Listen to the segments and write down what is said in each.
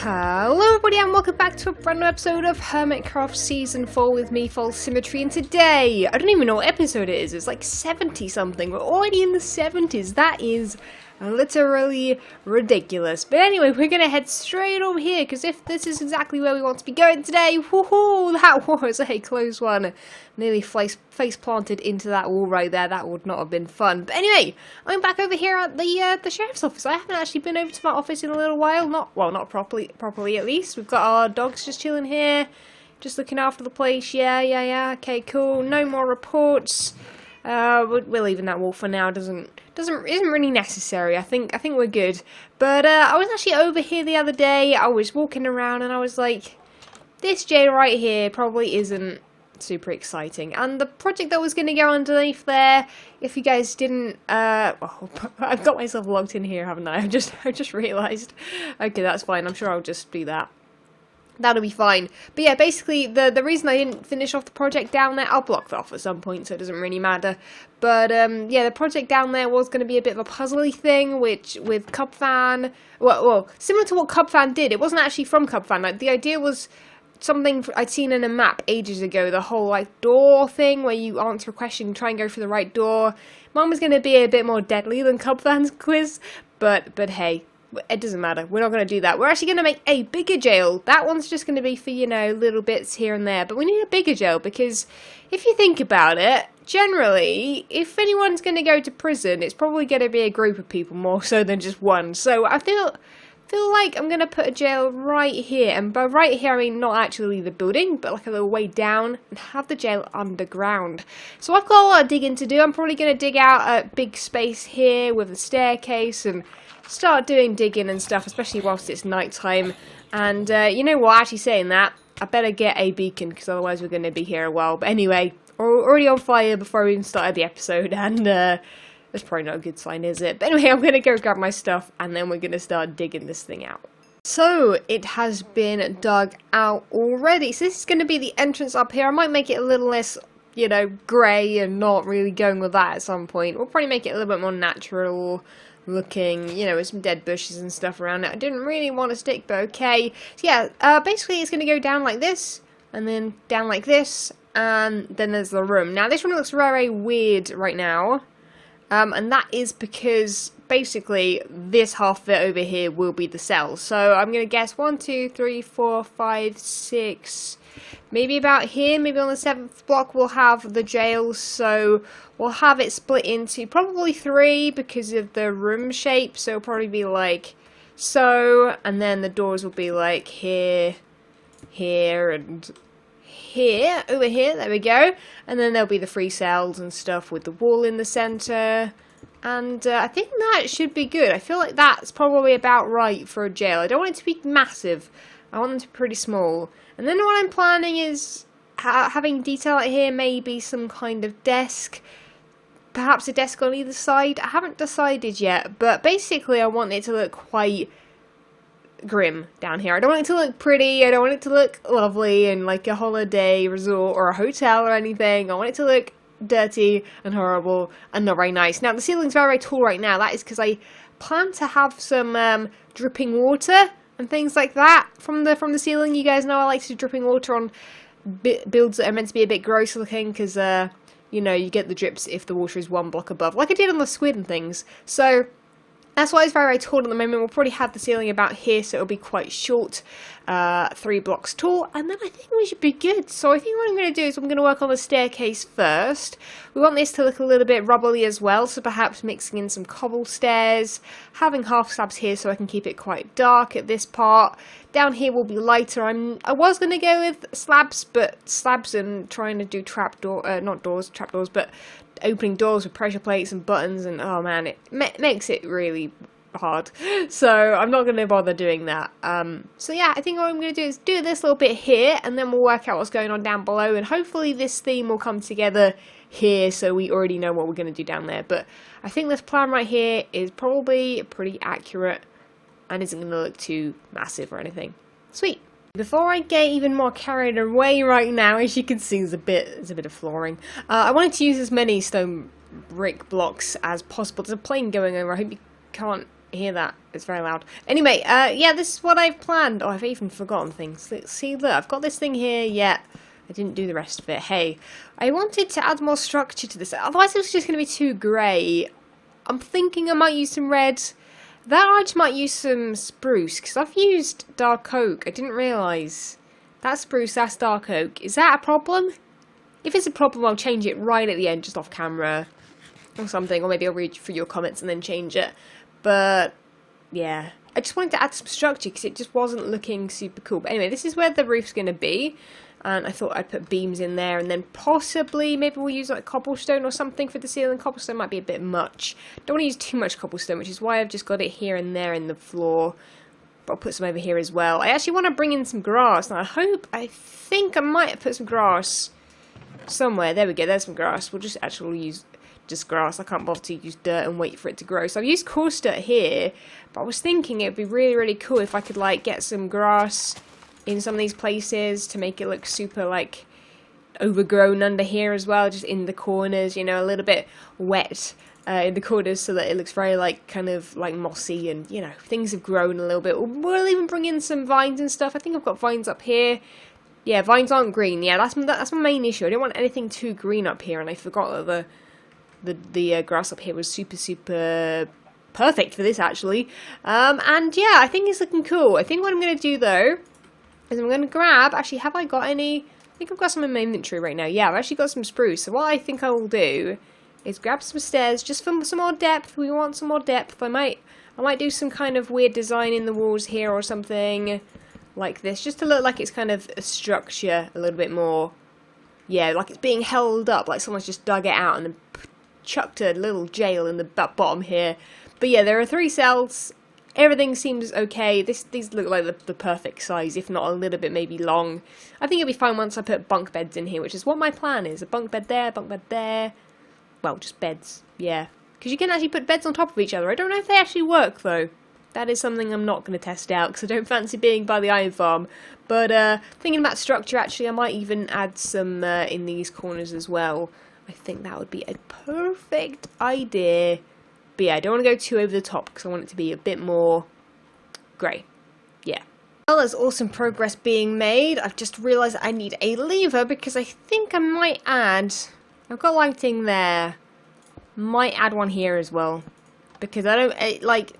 Hello everybody and welcome back to a brand new episode of Hermitcraft Season 4 with me, FalseSymmetry, and today, I don't even know what episode it is, it's like 70 something, we're already in the 70s, that is literally ridiculous. But anyway, we're gonna head straight over here, because if this is exactly where we want to be going today, woohoo, that was a close one. Nearly face planted into that wall right there, that would not have been fun. But anyway, I'm back over here at the sheriff's office. I haven't actually been over to my office in a little while, not properly at least. We've got our dogs just chilling here, just looking after the place, yeah, okay, cool, no more reports. We're leaving that wall for now. Isn't really necessary. I think we're good. But I was actually over here the other day. I was walking around and I was like, this jail right here probably isn't super exciting. And the project that was going to go underneath there, if you guys didn't, well, I've got myself logged in here, haven't I? I just realised. Okay, that's fine. I'm sure I'll just do that. That'll be fine. But yeah, basically, the reason I didn't finish off the project down there, I'll block that off at some point, so it doesn't really matter. But, yeah, the project down there was going to be a bit of a puzzly thing, which, with Cubfan, well, similar to what Cubfan did, it wasn't actually from Cubfan. Like, the idea was something I'd seen in a map ages ago, the whole, like, door thing, where you answer a question and try and go for the right door. Mine was going to be a bit more deadly than Cubfan's quiz, but hey. It doesn't matter. We're not going to do that. We're actually going to make a bigger jail. That one's just going to be for, you know, little bits here and there. But we need a bigger jail because if you think about it, generally, if anyone's going to go to prison, it's probably going to be a group of people more so than just one. So I feel like I'm going to put a jail right here. And by right here, I mean not actually the building, but like a little way down and have the jail underground. So I've got a lot of digging to do. I'm probably going to dig out a big space here with a staircase and start doing digging and stuff, especially whilst it's night time. And you know what, actually saying that, I better get a beacon because otherwise we're going to be here a while. But anyway, we're already on fire before we even started the episode, and that's probably not a good sign, is it? But anyway, I'm going to go grab my stuff and then we're going to start digging this thing out. So, it has been dug out already. So this is going to be the entrance up here. I might make it a little less, you know, grey and not really going with that at some point. We'll probably make it a little bit more natural looking, you know, with some dead bushes and stuff around it. I didn't really want to stick, but okay. So yeah, basically it's going to go down like this, and then down like this, and then there's the room. Now this one looks very weird right now, and that is because basically this half of it over here will be the cells. So I'm going to guess 1, 2, 3, 4, 5, 6... maybe about here, maybe on the 7th block we'll have the jail, so we'll have it split into probably 3 because of the room shape, so it'll probably be like so, and then the doors will be like here, here, and here, over here, there we go, and then there'll be the 3 cells and stuff with the wall in the centre, and I think that should be good. I feel like that's probably about right for a jail. I don't want it to be massive, I want them to be pretty small. And then what I'm planning is having detail out here, maybe some kind of desk. Perhaps a desk on either side. I haven't decided yet, but basically I want it to look quite grim down here. I don't want it to look pretty, I don't want it to look lovely and like a holiday resort or a hotel or anything. I want it to look dirty and horrible and not very nice. Now the ceiling's very, very tall right now. That is because I plan to have some dripping water and things like that from the ceiling. You guys know I like to do dripping water on builds that are meant to be a bit gross looking because, you know, you get the drips if the water is 1 block above, like I did on the squid and things. So that's why it's very, very tall at the moment. We'll probably have the ceiling about here, so it'll be quite short, 3 blocks tall, and then I think we should be good. So I think what I'm going to do is I'm going to work on the staircase first. We want this to look a little bit rubbly as well, so perhaps mixing in some cobble stairs, having half slabs here so I can keep it quite dark at this part. Down here will be lighter. I was going to go with slabs, and trying to do trapdoors, but opening doors with pressure plates and buttons, and oh man, it makes it really hard, so I'm not going to bother doing that. So yeah, I think what I'm going to do is do this little bit here, and then we'll work out what's going on down below, and hopefully this theme will come together here, so we already know what we're going to do down there. But I think this plan right here is probably pretty accurate, and isn't going to look too massive or anything. Sweet. Before I get even more carried away right now, as you can see, there's a bit of flooring. I wanted to use as many stone brick blocks as possible. There's a plane going over. I hope you can't hear that. It's very loud. Anyway, yeah, this is what I've planned. Oh, I've even forgotten things. Let's see, look, I've got this thing here. Yeah, I didn't do the rest of it. Hey, I wanted to add more structure to this. Otherwise, it was just going to be too grey. I'm thinking I might use some red. That I just might use some spruce, because I've used dark oak. I didn't realise. That's spruce, that's dark oak. Is that a problem? If it's a problem, I'll change it right at the end, just off camera. Or something, or maybe I'll read through your comments and then change it. But, yeah. I just wanted to add some structure, because it just wasn't looking super cool. But anyway, this is where the roof's going to be. And I thought I'd put beams in there, and then possibly, maybe we'll use like cobblestone or something for the ceiling. Cobblestone might be a bit much. Don't want to use too much cobblestone, which is why I've just got it here and there in the floor. But I'll put some over here as well. I actually want to bring in some grass. Now I think I might have put some grass somewhere. There we go, there's some grass. We'll just actually use just grass. I can't bother to use dirt and wait for it to grow. So I've used coarse dirt here, but I was thinking it'd be really, really cool if I could like get some grass in some of these places to make it look super like overgrown under here as well, just in the corners, you know, a little bit wet in the corners so that it looks very like kind of like mossy, and you know, things have grown a little bit. We'll even bring in some vines and stuff. I think I've got vines up here. Yeah, vines aren't green. Yeah, that's my main issue. I don't want anything too green up here, and I forgot that the grass up here was super perfect for this actually. And yeah, I think it's looking cool. I think what I'm going to do though is I'm going to grab, actually, have I got any? I think I've got some in my inventory right now. Yeah, I've actually got some spruce. So what I think I will do is grab some stairs just for some more depth. We want some more depth. I might do some kind of weird design in the walls here or something like this, just to look like it's kind of a structure a little bit more. Yeah, like it's being held up, like someone's just dug it out and then chucked a little jail in the bottom here. But yeah, there are 3 cells. Everything seems okay. These look like the perfect size, if not a little bit maybe long. I think it'll be fine once I put bunk beds in here, which is what my plan is. A bunk bed there, bunk bed there. Well, just beds, yeah. Because you can actually put beds on top of each other. I don't know if they actually work, though. That is something I'm not going to test out, because I don't fancy being by the iron farm. But thinking about structure, actually, I might even add some in these corners as well. I think that would be a perfect idea. But yeah, I don't want to go too over the top because I want it to be a bit more grey. Yeah. Well, there's awesome progress being made. I've just realised I need a lever because I think I might add... I've got lighting there. Might add one here as well. Because I don't... like,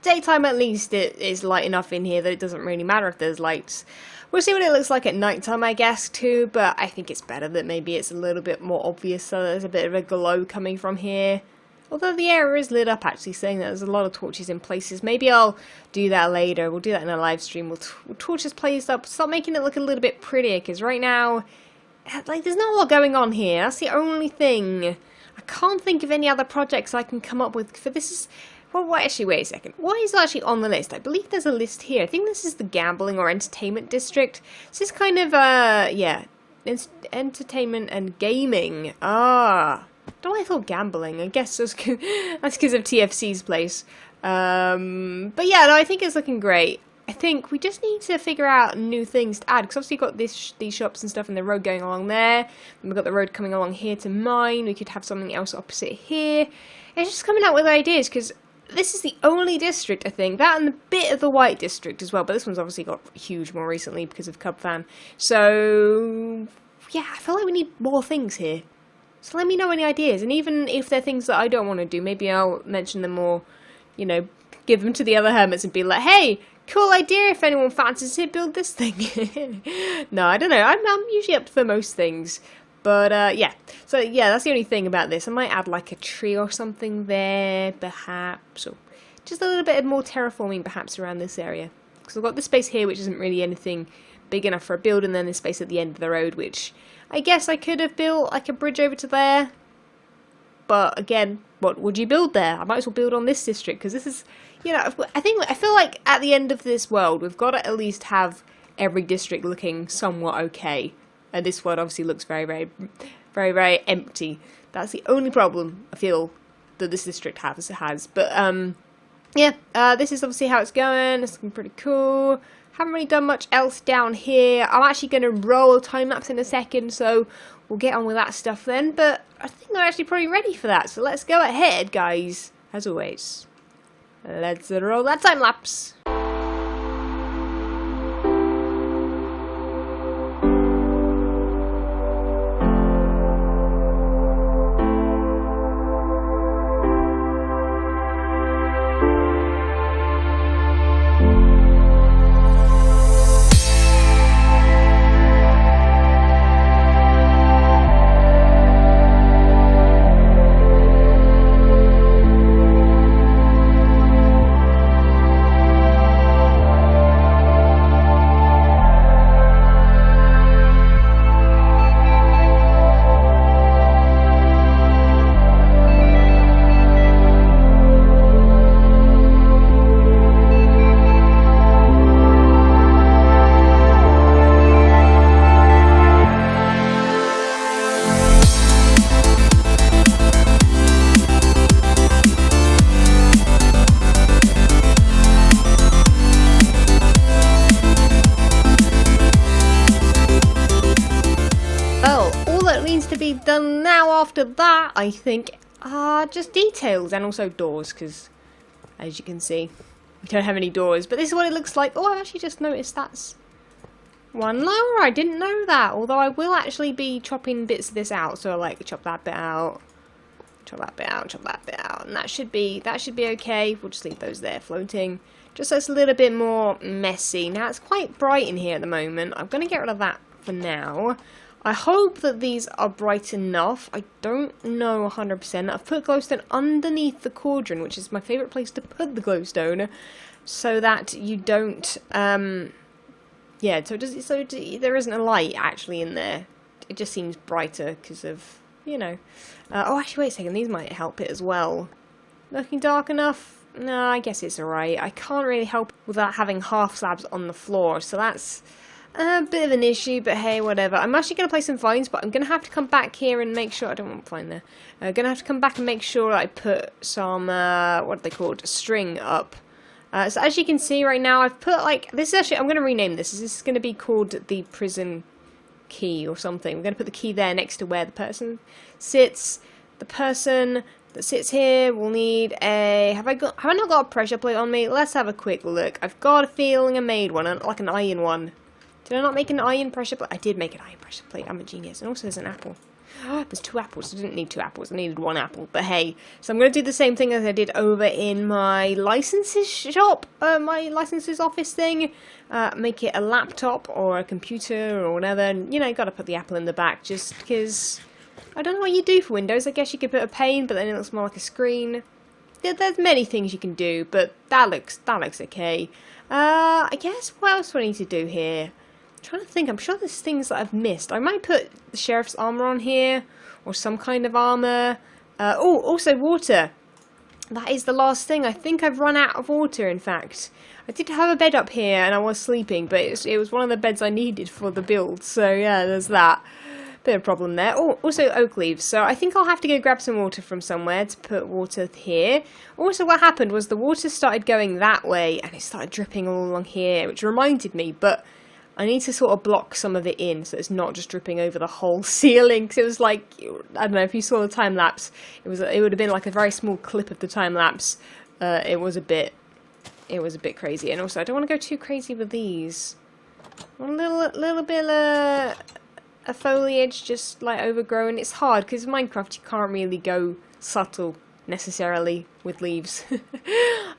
daytime at least it is light enough in here that it doesn't really matter if there's lights. We'll see what it looks like at nighttime, I guess, too. But I think it's better that maybe it's a little bit more obvious so there's a bit of a glow coming from here. Although the area is lit up, actually, saying that there's a lot of torches in places. Maybe I'll do that later. We'll do that in a live stream. We'll torch this place up, start making it look a little bit prettier, because right now, like, there's not a lot going on here. That's the only thing. I can't think of any other projects I can come up with for this. Is well, actually, wait a second. What is actually on the list? I believe there's a list here. I think this is the gambling or entertainment district. This is kind of, yeah, entertainment and gaming. Ah. Oh, I thought gambling. I guess that's because of TFC's place. But yeah, no, I think it's looking great. I think we just need to figure out new things to add, because obviously you've got these shops and stuff and the road going along there. And we've got the road coming along here to mine. We could have something else opposite here. It's just coming out with ideas, because this is the only district, I think, that and a bit of the white district as well. But this one's obviously got huge more recently because of Cub Fan. So, yeah, I feel like we need more things here. So let me know any ideas, and even if they're things that I don't want to do, maybe I'll mention them or, you know, give them to the other hermits and be like, hey, cool idea if anyone fancies it, build this thing. No, I don't know, I'm usually up for most things, but yeah. So yeah, that's the only thing about this. I might add like a tree or something there, perhaps, or just a little bit more terraforming perhaps around this area. Because I've got this space here which isn't really anything big enough for a build, and then this space at the end of the road which I guess I could have built like a bridge over to there, but again, what would you build there? I might as well build on this district, because this is, you know, I feel like at the end of this world we've got to at least have every district looking somewhat okay, and this world obviously looks very empty. That's the only problem I feel that this district has. But yeah, this is obviously how it's going. It's looking pretty cool. Haven't really done much else down here. I'm actually going to roll time lapse in a second, so we'll get on with that stuff then. But I think they're actually probably ready for that, so let's go ahead, guys, as always. Let's roll that time lapse. To be done now after that, I think, are just details and also doors, because as you can see, we don't have any doors, but this is what it looks like. Oh, I actually just noticed that's one lower. I didn't know that, although I will actually be chopping bits of this out, so I like chop that bit out, chop that bit out, chop that bit out, and that should be okay. We'll just leave those there floating, just so it's a little bit more messy. Now it's quite bright in here at the moment. I'm going to get rid of that for now. I hope that these are bright enough. I don't know 100%. I've put glowstone underneath the cauldron, which is my favourite place to put the glowstone, so that you don't, yeah, so there isn't a light actually in there. It just seems brighter because of, you know. Oh, actually, wait a second. These might help it as well. Looking dark enough? No, I guess it's alright. I can't really help without having half slabs on the floor, so that's a bit of an issue, but hey, whatever. I'm actually going to place some vines, but I'm going to have to come back here and make sure... I don't want to find there. I'm going to have to come back and make sure I put some, what are they called? String up. So as you can see right now, I've put, like... This is actually... I'm going to rename this. This is going to be called the prison key or something. I'm going to put the key there next to where the person sits. The person that sits here will need a... Have I not got a pressure plate on me? Let's have a quick look. I've got a feeling I made one, like an iron one. Did I not make an iron pressure plate? I did make an iron pressure plate. I'm a genius. And also there's an apple. Oh, there's 2 apples. I didn't need 2 apples. I needed 1 apple. But hey, so I'm going to do the same thing as I did over in my licenses shop. My licenses office thing. Make it a laptop or a computer or whatever. And, you know, you got to put the apple in the back just because... I don't know what you do for Windows. I guess you could put a pane, but then it looks more like a screen. There's many things you can do, but that looks okay. I guess what else do I need to do here? I'm trying to think. I'm sure there's things that I've missed. I might put the sheriff's armor on here, or some kind of armor. Oh, also water. That is the last thing. I think I've run out of water, in fact. I did have a bed up here, and I was sleeping, but it was one of the beds I needed for the build. So yeah, there's that. Bit of a problem there. Oh, also oak leaves. So I think I'll have to go grab some water from somewhere to put water here. Also, what happened was the water started going that way, and it started dripping all along here, which reminded me, but I need to sort of block some of it in so it's not just dripping over the whole ceiling. Because it was like, I don't know if you saw the time lapse. It would have been like a very small clip of the time lapse. It was a bit crazy. And also, I don't want to go too crazy with these. A little bit of foliage just like overgrown. It's hard because Minecraft you can't really go subtle necessarily with leaves.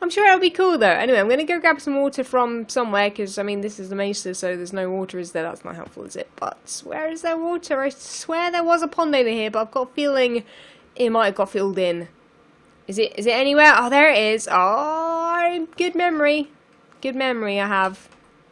I'm sure it'll be cool though. Anyway, I'm going to go grab some water from somewhere because, I mean, this is the mesa, so there's no water, is there? That's not helpful, is it? But where is there water? I swear there was a pond over here, but I've got a feeling it might have got filled in. Is it anywhere? Oh, there it is. Oh, good memory. Good memory I have.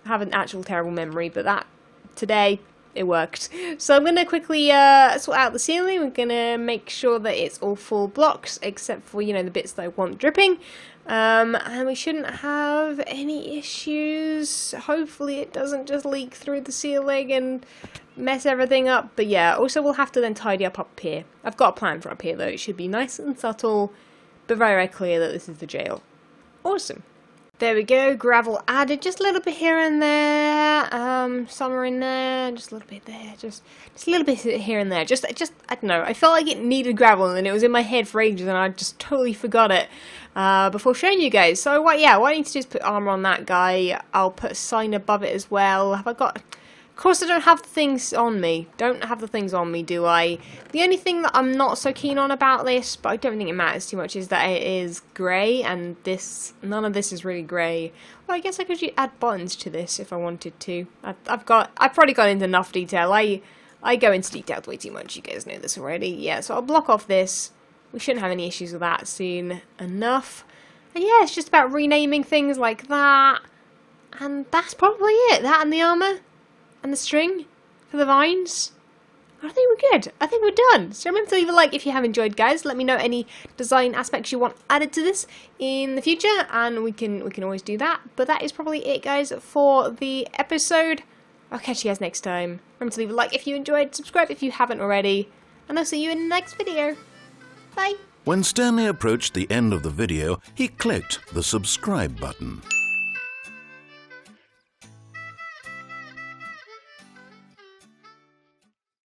I have an actual terrible memory, but that, today, it worked. So I'm going to quickly sort out the ceiling. We're going to make sure that it's all full blocks, except for, you know, the bits that I want dripping. And we shouldn't have any issues. Hopefully it doesn't just leak through the ceiling and mess everything up. But yeah, also we'll have to then tidy up here. I've got a plan for up here though. It should be nice and subtle, but very, very clear that this is the jail. Awesome. There we go, gravel added, just a little bit here and there, some are in there, just a little bit there, just a little bit here and there, just, I don't know, I felt like it needed gravel and it was in my head for ages and I just totally forgot it, before showing you guys. So what I need to do is put armor on that guy. I'll put a sign above it as well. Have I got... Of course I don't have the things on me. Don't have the things on me, do I? The only thing that I'm not so keen on about this, but I don't think it matters too much, is that it is grey, and none of this is really grey. Well, I guess I could add buttons to this if I wanted to. I've probably gone into enough detail. I go into detail way too much, you guys know this already. Yeah, so I'll block off this. We shouldn't have any issues with that soon enough. And yeah, it's just about renaming things like that. And that's probably it. That and the armour. And the string for the vines. I think we're good. I think we're done. So remember to leave a like if you have enjoyed, guys. Let me know any design aspects you want added to this in the future, and we can always do that. But that is probably it, guys, for the episode. I'll catch you guys next time. Remember to leave a like if you enjoyed, subscribe if you haven't already, and I'll see you in the next video. Bye. When Stanley approached the end of the video, he clicked the subscribe button.